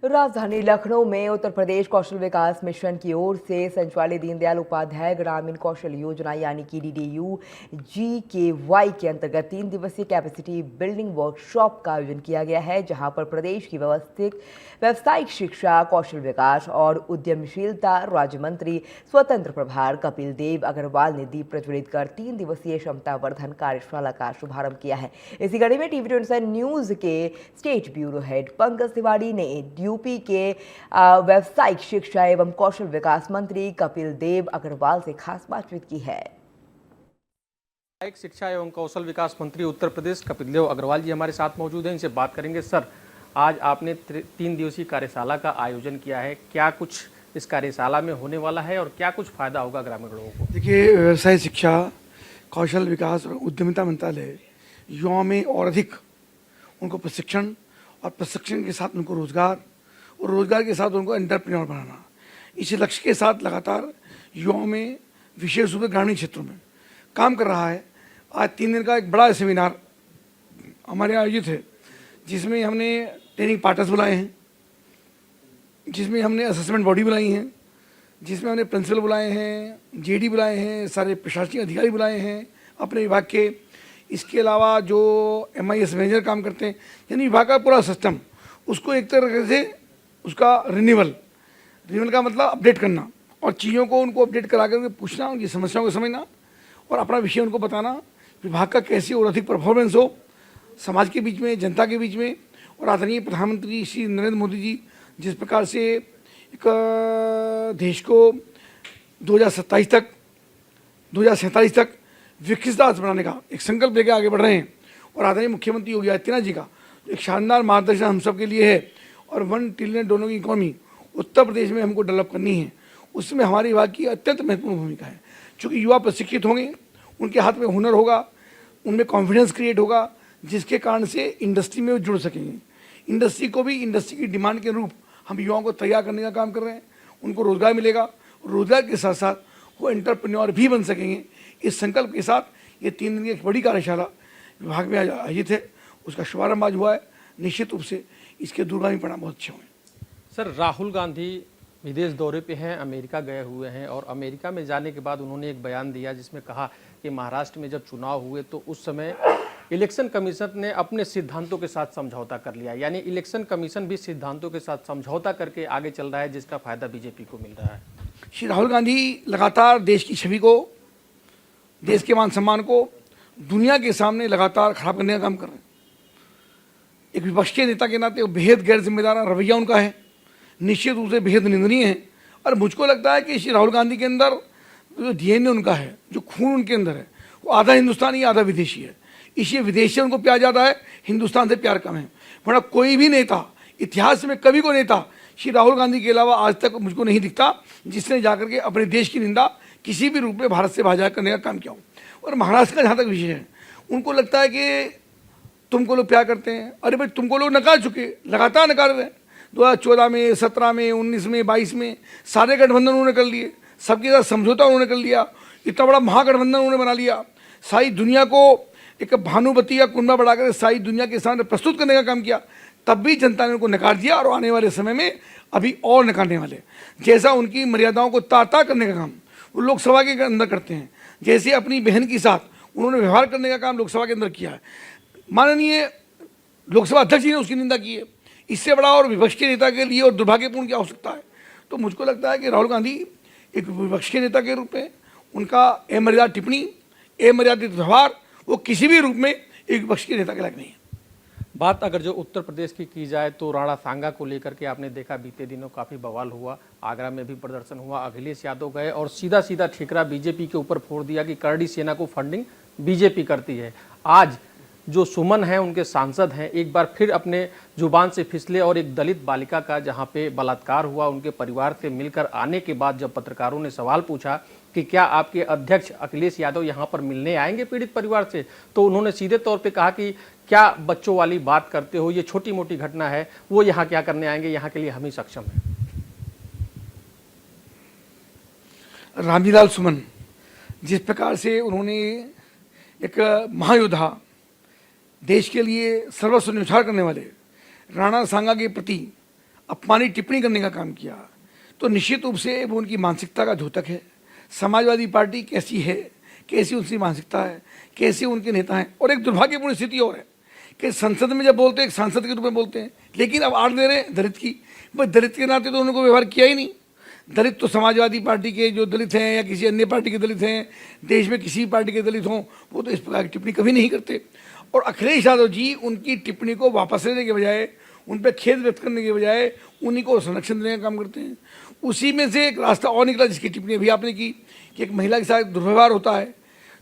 राजधानी लखनऊ में उत्तर प्रदेश कौशल विकास मिशन की ओर से संचालित दीनदयाल उपाध्याय ग्रामीण कौशल योजना यानी कि DDU GKY के अंतर्गत 3 दिवसीय कैपेसिटी बिल्डिंग वर्कशॉप का आयोजन किया गया है, जहां पर प्रदेश की व्यावसायिक शिक्षा, कौशल विकास और उद्यमशीलता राज्य मंत्री स्वतंत्र प्रभार कपिल देव अग्रवाल ने दीप प्रज्वलित कर 3 दिवसीय क्षमता वर्धन कार्यशाला का शुभारंभ किया है। इसी कड़ी में TV27 न्यूज के state bureau head Pankaj Tiwari ने यूपी के व्यावसायिक शिक्षा एवं कौशल विकास मंत्री कपिल देव अग्रवाल से खास बातचीत की है। व्यावसायिक शिक्षा एवं कौशल विकास मंत्री उत्तर प्रदेश कपिल देव अग्रवाल जी हमारे साथ मौजूद हैं, इनसे बात करेंगे। सर, आज आपने 3 दिवसीय कार्यशाला का आयोजन किया है, क्या कुछ इस कार्यशाला में होने वाला है और क्या कुछ फायदा होगा ग्रामीण लोगों को? देखिए, व्यवसाय शिक्षा, कौशल विकास और उद्यमिता मंत्रालय युवाओं में और अधिक उनको प्रशिक्षण और प्रशिक्षण के साथ उनको रोजगार और रोजगार के साथ उनको एंटरप्रेन्योर बनाना, इसी लक्ष्य के साथ लगातार युवाओं में विशेष रूप से ग्रामीण क्षेत्रों में काम कर रहा है। आज 3 दिन का एक बड़ा सेमिनार हमारे आयोजित है, जिसमें हमने ट्रेनिंग पार्टनर्स बुलाए हैं, जिसमें हमने असेसमेंट बॉडी बुलाई हैं, जिसमें हमने प्रिंसिपल बुलाए हैं, JD बुलाए हैं, सारे प्रशासनिक अधिकारी बुलाए हैं अपने विभाग के। इसके अलावा जो MIS मैनेजर काम करते हैं, यानी विभाग का पूरा सिस्टम, उसको एक तरह से उसका रिन्यूअल का मतलब अपडेट करना और चीज़ों को उनको अपडेट करा करके पूछना, उनकी समस्याओं को समझना और अपना विषय उनको बताना, विभाग का कैसे और अधिक परफॉर्मेंस हो समाज के बीच में, जनता के बीच में। और आदरणीय प्रधानमंत्री श्री नरेंद्र मोदी जी जिस प्रकार से एक देश को 2027 तक 2047 तक विकसित राज्य बनाने का एक संकल्प लेकर आगे बढ़ रहे हैं, और आदरणीय मुख्यमंत्री योगी आदित्यनाथ जी का एक शानदार मार्गदर्शन हम सब के लिए है, और $1 ट्रिलियन की इकोनॉमी उत्तर प्रदेश में हमको डेवलप करनी है, उसमें हमारे विभाग की अत्यंत महत्वपूर्ण भूमिका है। क्योंकि युवा प्रशिक्षित होंगे, उनके हाथ में हुनर होगा, उनमें कॉन्फिडेंस क्रिएट होगा, जिसके कारण से इंडस्ट्री में वो जुड़ सकेंगे। इंडस्ट्री को भी इंडस्ट्री की डिमांड के अनुरूप हम युवाओं को तैयार करने का काम कर रहे हैं, उनको रोजगार मिलेगा, रोजगार के साथ साथ वो एंटरप्रेन्योर भी बन सकेंगे। इस संकल्प के साथ ये 3 दिन की एक बड़ी कार्यशाला विभाग में आयोजित है, उसका शुभारंभ आज हुआ है। निश्चित रूप से इसके दूरगामी परिणाम बहुत अच्छे होंगे। सर, राहुल गांधी विदेश दौरे पे हैं, अमेरिका गए हुए हैं, और अमेरिका में जाने के बाद उन्होंने एक बयान दिया जिसमें कहा कि महाराष्ट्र में जब चुनाव हुए तो उस समय इलेक्शन कमीशन ने अपने सिद्धांतों के साथ समझौता कर लिया, यानी इलेक्शन कमीशन भी सिद्धांतों के साथ समझौता करके आगे चल रहा है, जिसका फायदा बीजेपी को मिल रहा है। श्री राहुल गांधी लगातार देश की छवि को, देश के मान सम्मान को दुनिया के सामने लगातार खराब करने का काम कर रहे हैं। एक विपक्ष के नेता के नाते बेहद गैर जिम्मेदार रवैया उनका है, निश्चित रूप से बेहद निंदनीय है। और मुझको लगता है कि श्री राहुल गांधी के अंदर जो DNA उनका है, जो खून उनके अंदर है, वो आधा हिंदुस्तानी आधा विदेशी है। इसलिए विदेश से उनको प्यार ज़्यादा है, हिंदुस्तान से प्यार कम है। वरना कोई भी नेता, इतिहास में कभी कोई नेता श्री राहुल गांधी के अलावा आज तक मुझको नहीं दिखता जिसने जाकर के अपने देश की निंदा किसी भी रूप में भारत से भाजा करने का काम किया हो। और महाराष्ट्र का जहाँ तक विषय है, उनको लगता है कि तुमको लोग प्यार करते हैं। अरे भाई, तुमको लोग नकार चुके, लगातार नकार रहे हैं। 2014 में, 17 में, 19 में, 22 में सारे गठबंधन उन्होंने कर लिए, सबके साथ समझौता उन्होंने कर लिया, इतना बड़ा महागठबंधन उन्होंने बना लिया, सारी दुनिया को एक भानुमति या कुंभा बढ़ाकर सारी दुनिया के सामने प्रस्तुत करने का काम किया। तब भी जनता ने उनको नकार दिया, और आने वाले समय में अभी और नकारने वाले। जैसा उनकी मर्यादाओं को ताता करने का काम वो लोकसभा के अंदर करते हैं, जैसे अपनी बहन के साथ उन्होंने व्यवहार करने का काम लोकसभा के अंदर किया है। माननीय लोकसभा अध्यक्ष जी ने उसकी निंदा की है। इससे बड़ा और विपक्ष के नेता के लिए और दुर्भाग्यपूर्ण क्या हो सकता है? तो मुझको लगता है कि राहुल गांधी एक विपक्ष के नेता के रूप में उनका अमर्यादित टिप्पणी, अमर्यादित व्यवहार, वो किसी भी रूप में एक विपक्ष के नेता के लायक नहीं है। बात अगर जो उत्तर प्रदेश की जाए तो राणा सांगा को लेकर के आपने देखा बीते दिनों काफ़ी बवाल हुआ, आगरा में भी प्रदर्शन हुआ, अखिलेश यादव गए और सीधा सीधा ठिकरा बीजेपी के ऊपर फोड़ दिया कि करड़ी सेना को फंडिंग बीजेपी करती है। आज जो सुमन है, उनके सांसद हैं, एक बार फिर अपने जुबान से फिसले और एक दलित बालिका का जहां पे बलात्कार हुआ, उनके परिवार से मिलकर आने के बाद जब पत्रकारों ने सवाल पूछा कि क्या आपके अध्यक्ष अखिलेश यादव यहां पर मिलने आएंगे पीड़ित परिवार से, तो उन्होंने सीधे तौर पे कहा कि क्या बच्चों वाली बात करते हो, ये छोटी मोटी घटना है, वो यहाँ क्या करने आएंगे, यहाँ के लिए हम ही सक्षम हैं। रामजीलाल सुमन जिस प्रकार से उन्होंने एक महायोद्धा, देश के लिए सर्वस्व न्यौछावर करने वाले राणा सांगा के प्रति अपमानित टिप्पणी करने का काम किया, तो निश्चित रूप से वो उनकी मानसिकता का द्योतक है। समाजवादी पार्टी कैसी है, कैसी उनकी मानसिकता है, कैसे उनके नेता हैं। और एक दुर्भाग्यपूर्ण स्थिति और है कि संसद में जब बोलते हैं एक सांसद के रूप में बोलते हैं, लेकिन अब आड़ दे रहे हैं दलित की। भाई दलित के नाते तो उन्होंने कोई व्यवहार किया ही नहीं। दलित तो समाजवादी पार्टी के जो दलित हैं या किसी अन्य पार्टी के दलित हैं, देश में किसी पार्टी के दलित हों, वो तो इस प्रकार की टिप्पणी कभी नहीं करते। और अखिलेश यादव जी उनकी टिप्पणी को वापस लेने के बजाय, उन पर खेद व्यक्त करने के बजाय उन्हीं को संरक्षण देने का काम करते हैं। उसी में से एक रास्ता और निकला जिसकी टिप्पणी अभी आपने की कि एक महिला के साथ दुर्व्यवहार होता है,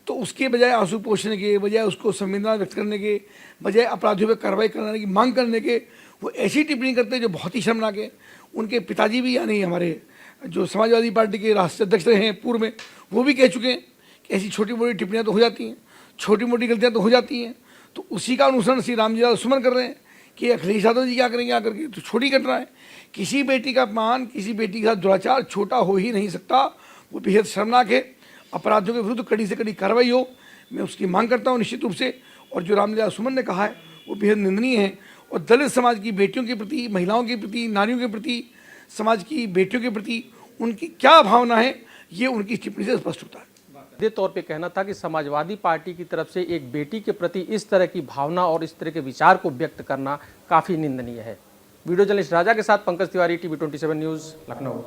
तो उसके बजाय आंसू पोषने के बजाय, उसको संवेदना व्यक्त करने के बजाय अपराधियों पर कार्रवाई कराने की मांग करने के वो ऐसी टिप्पणी करते हैं जो बहुत ही शर्मनाक है। उनके पिताजी भी, यानी हमारे जो समाजवादी पार्टी के राष्ट्रीय अध्यक्ष रहे हैं पूर्व में, वो भी कह चुके हैं कि ऐसी छोटी मोटी टिप्पणियाँ तो हो जाती हैं, छोटी मोटी गलतियाँ तो हो जाती हैं। तो उसी का अनुसरण श्री रामजी सुमन कर रहे हैं कि अखिलेश यादव जी क्या करेंगे आकर के। तो छोटी घटना है, किसी बेटी का अपमान, किसी बेटी के साथ दुराचार छोटा हो ही नहीं सकता। वो बेहद शर्मनाक है। अपराधियों के विरुद्ध कड़ी से कड़ी कार्रवाई हो, मैं उसकी मांग करता हूँ निश्चित रूप से। और जो रामलीला सुमन ने कहा है वो बेहद निंदनीय है। और दलित समाज की बेटियों के प्रति, महिलाओं के प्रति, नारियों के प्रति, समाज की बेटियों के प्रति उनकी क्या भावना है, ये उनकी टिप्पणी से स्पष्ट होता है। सीधे तौर पे कहना था कि समाजवादी पार्टी की तरफ से एक बेटी के प्रति इस तरह की भावना और इस तरह के विचार को व्यक्त करना काफ़ी निंदनीय है। वीडियो जर्नलिस्ट राजा के साथ पंकज तिवारी, TV 27 न्यूज़, लखनऊ।